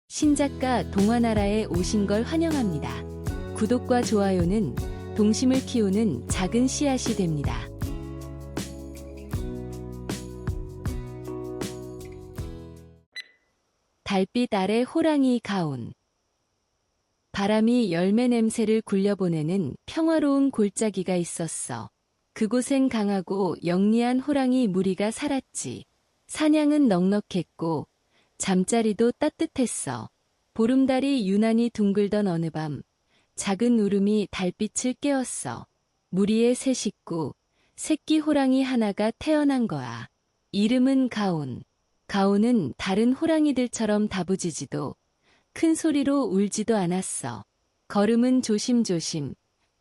신작가 동화나라에 오신 걸 환영합니다. 구독과 좋아요는 동심을 키우는 작은 씨앗이 됩니다. 달빛 아래 호랑이 가온. 바람이 열매 냄새를 굴려보내는 평화로운 골짜기가 있었어. 그곳엔 강하고 영리한 호랑이 무리가 살았지. 사냥은 넉넉했고 잠자리도 따뜻했어. 보름달이 유난히 둥글던 어느 밤, 작은 울음이 달빛을 깨웠어. 무리의 새 식구, 새끼 호랑이 하나가 태어난 거야. 이름은 가온. 가온은 다른 호랑이들처럼 다부지지도 큰 소리로 울지도 않았어. 걸음은 조심조심,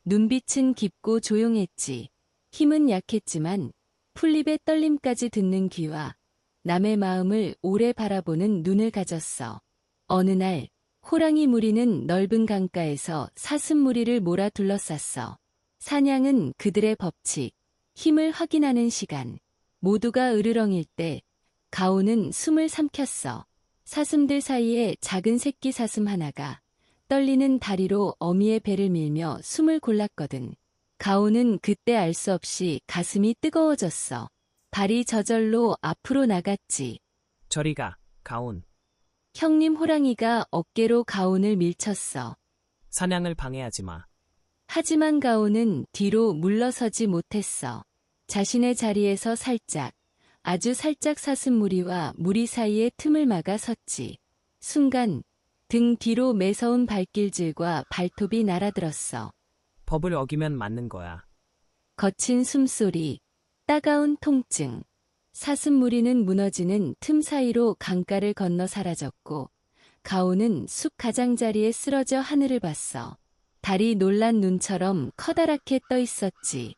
눈빛은 깊고 조용했지. 힘은 약했지만 풀잎의 떨림까지 듣는 귀와 남의 마음을 오래 바라보는 눈을 가졌어. 어느 날 호랑이 무리는 넓은 강가에서 사슴무리를 몰아 둘러쌌어. 사냥은 그들의 법칙, 힘을 확인하는 시간. 모두가 으르렁일 때 가온은 숨을 삼켰어. 사슴들 사이에 작은 새끼 사슴 하나가 떨리는 다리로 어미의 배를 밀며 숨을 골랐거든. 가온은 그때 알 수 없이 가슴이 뜨거워졌어. 발이 저절로 앞으로 나갔지. 저리 가, 가온. 형님 호랑이가 어깨로 가온을 밀쳤어. 사냥을 방해하지 마. 하지만 가온은 뒤로 물러서지 못했어. 자신의 자리에서 살짝, 아주 살짝 사슴무리와 무리 사이의 틈을 막아 섰지. 순간 등 뒤로 매서운 발길질과 발톱이 날아들었어. 법을 어기면 맞는 거야. 거친 숨소리, 따가운 통증. 사슴무리는 무너지는 틈 사이로 강가를 건너 사라졌고 가온은 숲 가장자리에 쓰러져 하늘을 봤어. 달이 놀란 눈처럼 커다랗게 떠 있었지.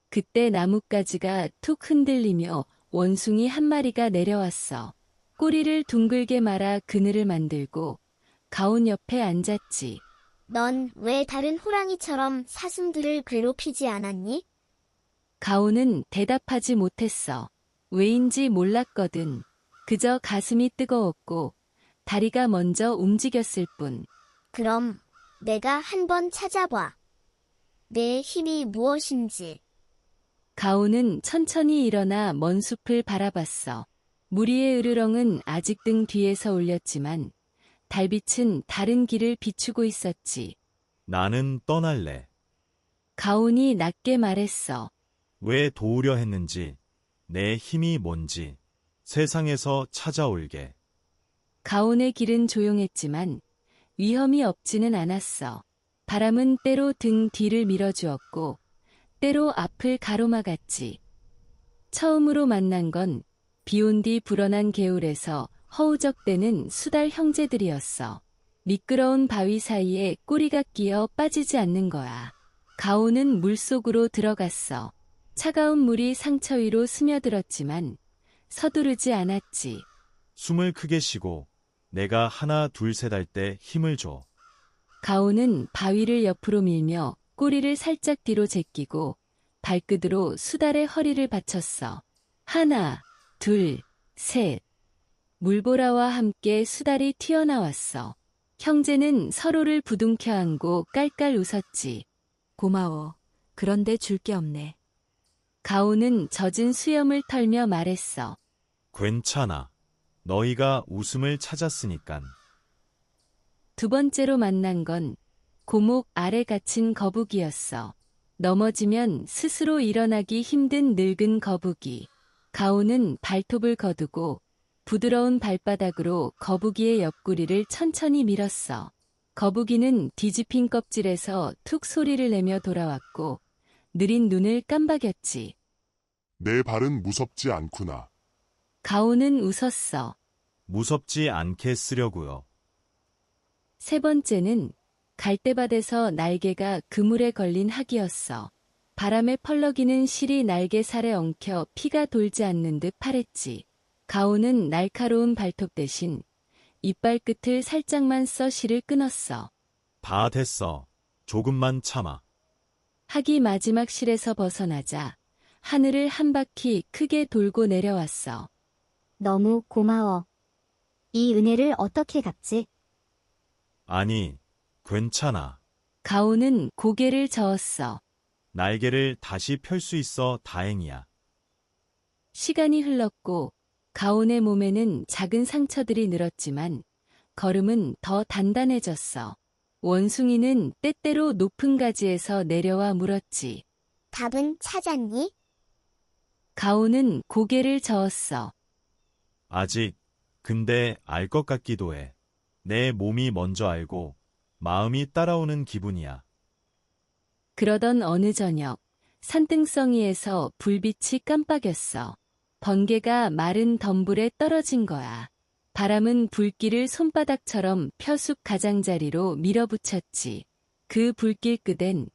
그때 나뭇가지가 툭 흔들리며 원숭이 한 마리가 내려왔어. 꼬리를 둥글게 말아 그늘을 만들고 가온 옆에 앉았지. 넌 왜 다른 호랑이처럼 사슴들을 괴롭히지 않았니? 가온은 대답하지 못했어. 왜인지 몰랐거든. 그저 가슴이 뜨거웠고 다리가 먼저 움직였을 뿐. 그럼 내가 한번 찾아봐. 내 힘이 무엇인지. 가온은 천천히 일어나 먼 숲을 바라봤어. 무리의 으르렁은 아직 등 뒤에서 울렸지만 달빛은 다른 길을 비추고 있었지. 나는 떠날래. 가온이 낮게 말했어. 왜 도우려 했는지, 내 힘이 뭔지, 세상에서 찾아올게. 가온의 길은 조용했지만 위험이 없지는 않았어. 바람은 때로 등 뒤를 밀어주었고 때로 앞을 가로막았지. 처음으로 만난 건 비온 뒤 불어난 개울에서 허우적대는 수달 형제들이었어. 미끄러운 바위 사이에 꼬리가 끼어 빠지지 않는 거야. 가온은 물속으로 들어갔어. 차가운 물이 상처 위로 스며들었지만 서두르지 않았지. 숨을 크게 쉬고, 내가 하나 둘 셋 할 때 힘을 줘. 가온은 바위를 옆으로 밀며 꼬리를 살짝 뒤로 제끼고 발끝으로 수달의 허리를 받쳤어. 하나, 둘, 셋. 물보라와 함께 수달이 튀어나왔어. 형제는 서로를 부둥켜 안고 깔깔 웃었지. 고마워. 그런데 줄 게 없네. 가온은 젖은 수염을 털며 말했어. 괜찮아. 너희가 웃음을 찾았으니깐. 두 번째로 만난 건 고목 아래 갇힌 거북이였어. 넘어지면 스스로 일어나기 힘든 늙은 거북이. 가온은 발톱을 거두고 부드러운 발바닥으로 거북이의 옆구리를 천천히 밀었어. 거북이는 뒤집힌 껍질에서 툭 소리를 내며 돌아왔고 느린 눈을 깜박였지. 내 발은 무섭지 않구나. 가온은 웃었어. 무섭지 않게 쓰려고요. 세 번째는 갈대밭에서 날개가 그물에 걸린 학이었어. 바람에 펄럭이는 실이 날개살에 엉켜 피가 돌지 않는 듯 파랬지. 가온은 날카로운 발톱 대신 이빨 끝을 살짝만 써 실을 끊었어. 다 됐어. 조금만 참아. 학이 마지막 실에서 벗어나자 하늘을 한 바퀴 크게 돌고 내려왔어. 너무 고마워. 이 은혜를 어떻게 갚지? 아니, 괜찮아. 가온은 고개를 저었어. 날개를 다시 펼 수 있어 다행이야. 시간이 흘렀고 가온의 몸에는 작은 상처들이 늘었지만 걸음은 더 단단해졌어. 원숭이는 때때로 높은 가지에서 내려와 물었지. 답은 찾았니? 가온은 고개를 저었어. 아직, 근데 알 것 같기도 해. 내 몸이 먼저 알고 마음이 따라오는 기분이야. 그러던 어느 저녁, 산등성이에서 불빛이 깜빡였어. 번개가 마른 덤불에 떨어진 거야. 바람은 불길을 손바닥처럼 펴숙 가장자리로 밀어붙였지. 그 불길 끝엔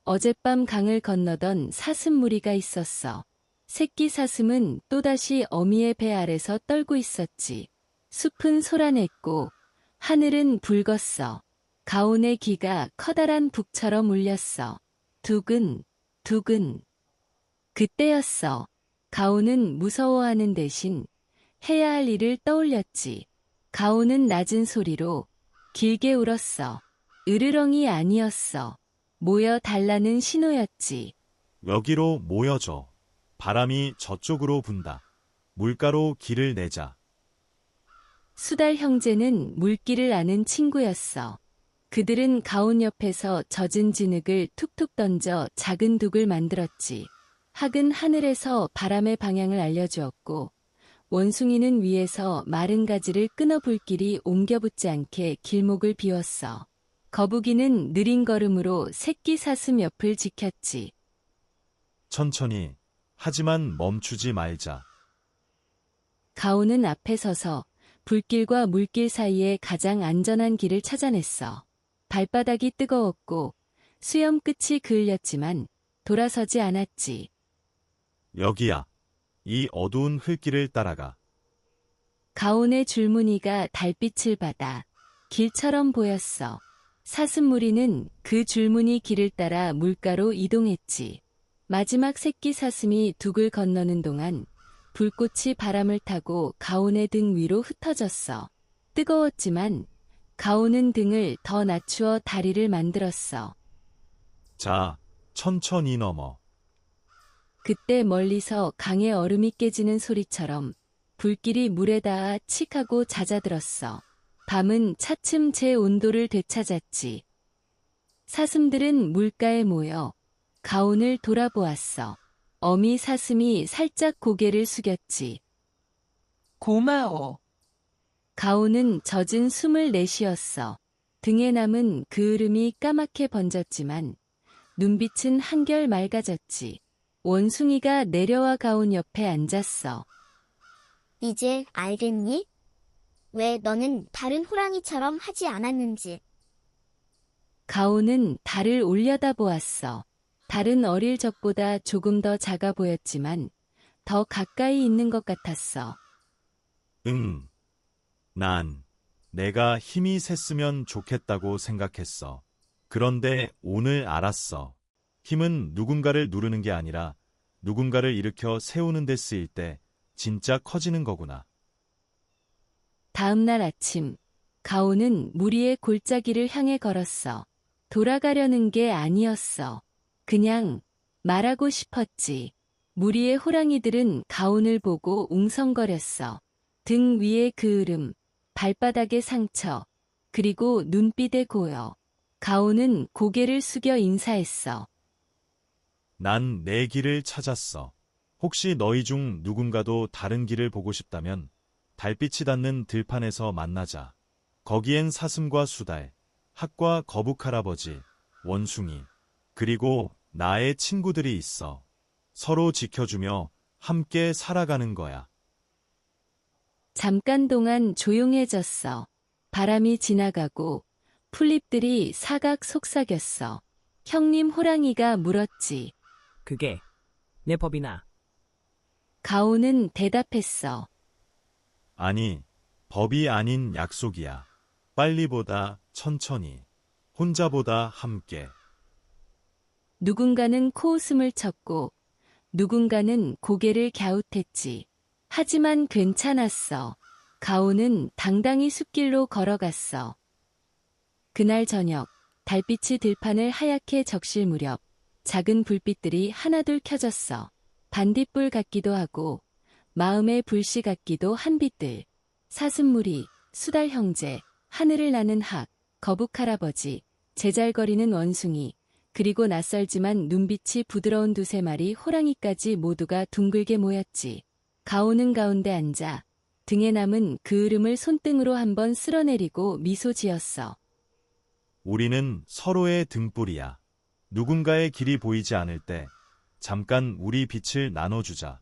어젯밤 강을 건너던 사슴무리가 있었어. 새끼 사슴은 또다시 어미의 배 아래서 떨고 있었지. 숲은 소란했고 하늘은 붉었어. 가온의 귀가 커다란 북처럼 울렸어. 두근, 두근. 그때였어. 가온은 무서워하는 대신 해야 할 일을 떠올렸지. 가온은 낮은 소리로 길게 울었어. 으르렁이 아니었어. 모여 달라는 신호였지. 여기로 모여줘. 바람이 저쪽으로 분다. 물가로 길을 내자. 수달 형제는 물길을 아는 친구였어. 그들은 가온 옆에서 젖은 진흙을 툭툭 던져 작은 둑을 만들었지. 학은 하늘에서 바람의 방향을 알려주었고 원숭이는 위에서 마른 가지를 끊어 불길이 옮겨붙지 않게 길목을 비웠어. 거북이는 느린 걸음으로 새끼 사슴 옆을 지켰지. 천천히, 하지만 멈추지 말자. 가온은 앞에 서서 불길과 물길 사이에 가장 안전한 길을 찾아냈어. 발바닥이 뜨거웠고 수염 끝이 그을렸지만 돌아서지 않았지. 여기야. 이 어두운 흙길을 따라가. 가온의 줄무늬가 달빛을 받아 길처럼 보였어. 사슴무리는 그 줄무늬 길을 따라 물가로 이동했지. 마지막 새끼 사슴이 둑을 건너는 동안 불꽃이 바람을 타고 가온의 등 위로 흩어졌어. 뜨거웠지만 가온은 등을 더 낮추어 다리를 만들었어. 자, 천천히 넘어. 그때 멀리서 강의 얼음이 깨지는 소리처럼 불길이 물에 닿아 칙 하고 잦아들었어. 밤은 차츰 제 온도를 되찾았지. 사슴들은 물가에 모여 가온을 돌아보았어. 어미 사슴이 살짝 고개를 숙였지. 고마워. 가온은 젖은 숨을 내쉬었어. 등에 남은 그을음이 까맣게 번졌지만 눈빛은 한결 맑아졌지. 원숭이가 내려와 가온 옆에 앉았어. 이제 알겠니? 왜 너는 다른 호랑이처럼 하지 않았는지. 가온은 달을 올려다보았어. 달은 어릴 적보다 조금 더 작아 보였지만 더 가까이 있는 것 같았어. 난 내가 힘이 셌으면 좋겠다고 생각했어. 그런데 오늘 알았어. 힘은 누군가를 누르는 게 아니라 누군가를 일으켜 세우는 데 쓰일 때 진짜 커지는 거구나. 다음 날 아침, 가온은 무리의 골짜기를 향해 걸었어. 돌아가려는 게 아니었어. 그냥 말하고 싶었지. 무리의 호랑이들은 가온을 보고 웅성거렸어. 등 위의 그을음, 발바닥의 상처, 그리고 눈빛의 고요. 가온은 고개를 숙여 인사했어. 난 내 길을 찾았어. 혹시 너희 중 누군가도 다른 길을 보고 싶다면 달빛이 닿는 들판에서 만나자. 거기엔 사슴과 수달, 학과 거북 할아버지, 원숭이, 그리고 나의 친구들이 있어. 서로 지켜주며 함께 살아가는 거야. 잠깐 동안 조용해졌어. 바람이 지나가고 풀잎들이 사각 속삭였어. 형님 호랑이가 물었지. 그게 내 법이나. 가온은 대답했어. 아니, 법이 아닌 약속이야. 빨리보다 천천히, 혼자보다 함께. 누군가는 코웃음을 쳤고 누군가는 고개를 갸웃했지. 하지만 괜찮았어. 가오는 당당히 숲길로 걸어갔어. 그날 저녁, 달빛이 들판을 하얗게 적실 무렵, 작은 불빛들이 하나둘 켜졌어. 반딧불 같기도 하고, 마음의 불씨 같기도 한 빛들. 사슴무리, 수달 형제, 하늘을 나는 학, 거북 할아버지, 제잘거리는 원숭이, 그리고 낯설지만 눈빛이 부드러운 두세 마리 호랑이까지 모두가 둥글게 모였지. 가오는 가운데 앉아 등에 남은 그을음을 손등으로 한번 쓸어내리고 미소 지었어. 우리는 서로의 등불이야. 누군가의 길이 보이지 않을 때 잠깐 우리 빛을 나눠주자.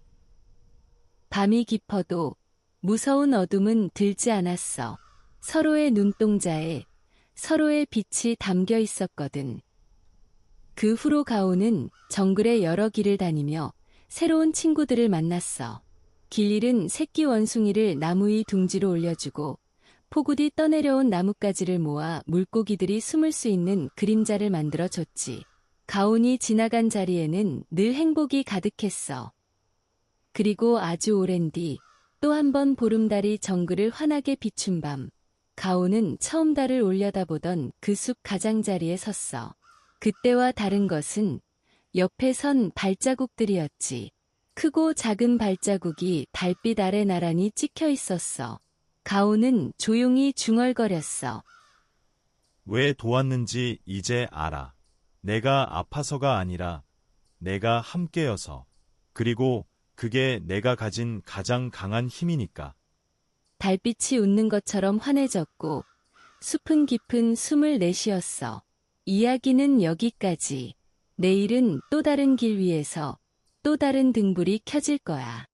밤이 깊어도 무서운 어둠은 들지 않았어. 서로의 눈동자에 서로의 빛이 담겨 있었거든. 그 후로 가오는 정글의 여러 길을 다니며 새로운 친구들을 만났어. 길 잃은 새끼 원숭이를 나무 위 둥지로 올려주고 폭우디 떠내려온 나뭇가지를 모아 물고기들이 숨을 수 있는 그림자를 만들어줬지. 가온이 지나간 자리에는 늘 행복이 가득했어. 그리고 아주 오랜 뒤 또 한 번 보름달이 정글을 환하게 비춘 밤, 가온은 처음 달을 올려다보던 그 숲 가장자리에 섰어. 그때와 다른 것은 옆에 선 발자국들이었지. 크고 작은 발자국이 달빛 아래 나란히 찍혀 있었어. 가온은 조용히 중얼거렸어. 왜 도왔는지 이제 알아. 내가 아파서가 아니라 내가 함께여서. 그리고 그게 내가 가진 가장 강한 힘이니까. 달빛이 웃는 것처럼 환해졌고 숲은 깊은 숨을 내쉬었어. 이야기는 여기까지. 내일은 또 다른 길 위에서 또 다른 등불이 켜질 거야.